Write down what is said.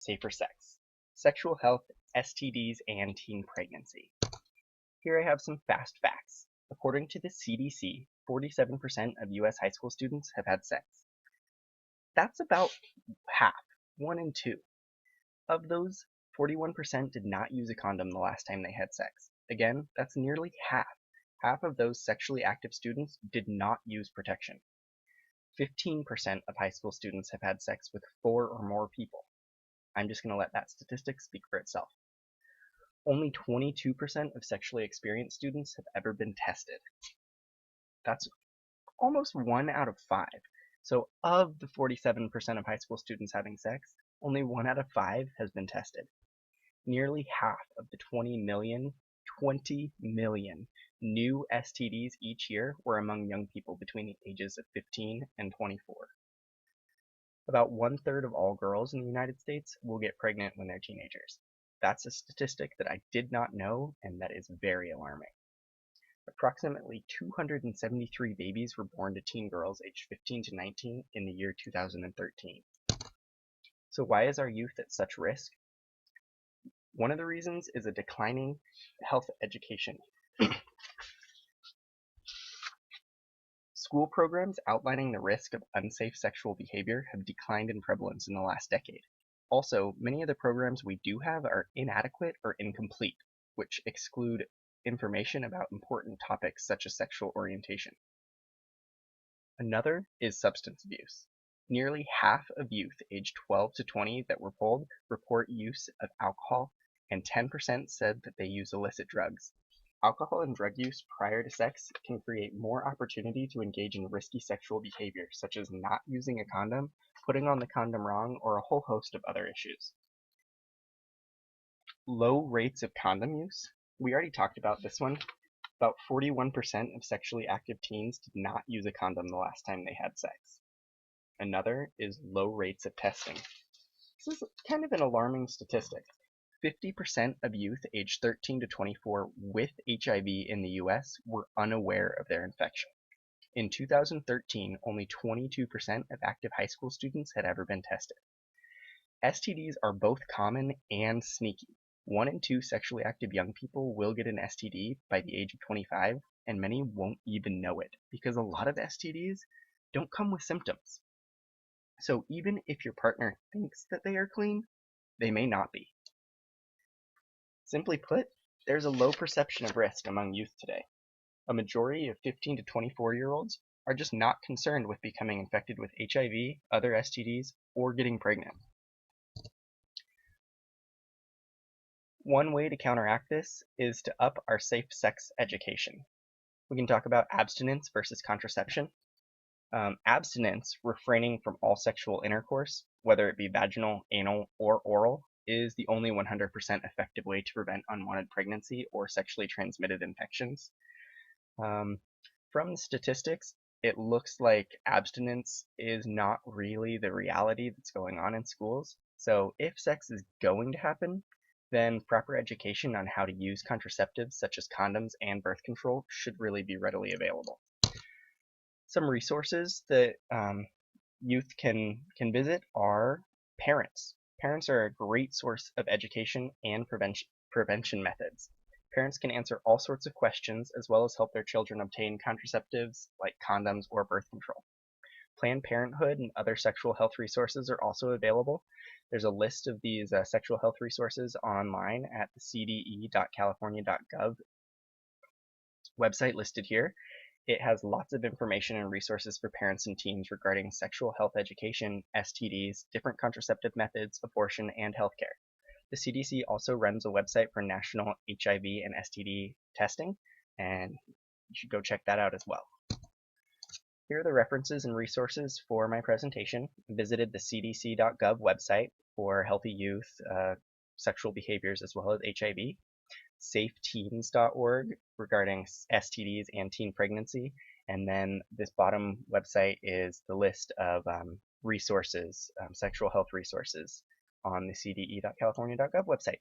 Safer sex, sexual health, STDs, and teen pregnancy. Here I have some fast facts. According to the CDC, 47% of US high school students have had sex. That's about half, 1 in 2. Of those, 41% did not use a condom the last time they had sex. Again, that's nearly half. Half of those sexually active students did not use protection. 15% of high school students have had sex with 4 or more people. I'm just going to let that statistic speak for itself. Only 22% of sexually experienced students have ever been tested. That's almost 1 out of 5. So of the 47% of high school students having sex, only 1 out of 5 has been tested. Nearly half of the 20 million new STDs each year were among young people between the ages of 15 and 24. About 1/3 of all girls in the United States will get pregnant when they're teenagers. That's a statistic that I did not know, and that is very alarming. Approximately 273 babies were born to teen girls aged 15 to 19 in the year 2013. So why is our youth at such risk? One of the reasons is a declining health education. School programs outlining the risk of unsafe sexual behavior have declined in prevalence in the last decade. Also, many of the programs we do have are inadequate or incomplete, which exclude information about important topics such as sexual orientation. Another is substance abuse. Nearly half of youth aged 12 to 20 that were polled report use of alcohol, and 10% said that they use illicit drugs. Alcohol and drug use prior to sex can create more opportunity to engage in risky sexual behavior, such as not using a condom, putting on the condom wrong, or a whole host of other issues. Low rates of condom use. We already talked about this one. About 41% of sexually active teens did not use a condom the last time they had sex. Another is low rates of testing. This is kind of an alarming statistic. 50% of youth aged 13 to 24 with HIV in the US were unaware of their infection. In 2013, only 22% of active high school students had ever been tested. STDs are both common and sneaky. 1 in 2 sexually active young people will get an STD by the age of 25, and many won't even know it, because a lot of STDs don't come with symptoms. So even if your partner thinks that they are clean, they may not be. Simply put, there's a low perception of risk among youth today. A majority of 15 to 24-year-olds are just not concerned with becoming infected with HIV, other STDs, or getting pregnant. One way to counteract this is to up our safe sex education. We can talk about abstinence versus contraception. Abstinence, refraining from all sexual intercourse, whether it be vaginal, anal, or oral, is the only 100% effective way to prevent unwanted pregnancy or sexually transmitted infections. From the statistics, it looks like abstinence is not really the reality that's going on in schools. So if sex is going to happen, then proper education on how to use contraceptives such as condoms and birth control should really be readily available. Some resources that youth can visit are parents. Parents are a great source of education and prevention methods. Parents can answer all sorts of questions as well as help their children obtain contraceptives like condoms or birth control. Planned Parenthood and other sexual health resources are also available. There's a list of these sexual health resources online at the cde.california.gov website listed here. It has lots of information and resources for parents and teens regarding sexual health education, STDs, different contraceptive methods, abortion, and healthcare. The CDC also runs a website for national HIV and STD testing, and you should go check that out as well. Here are the references and resources for my presentation. I visited the cdc.gov website for healthy youth, sexual behaviors, as well as HIV. safeteens.org regarding STDs and teen pregnancy, and then this bottom website is the list of resources, sexual health resources on the cde.california.gov website.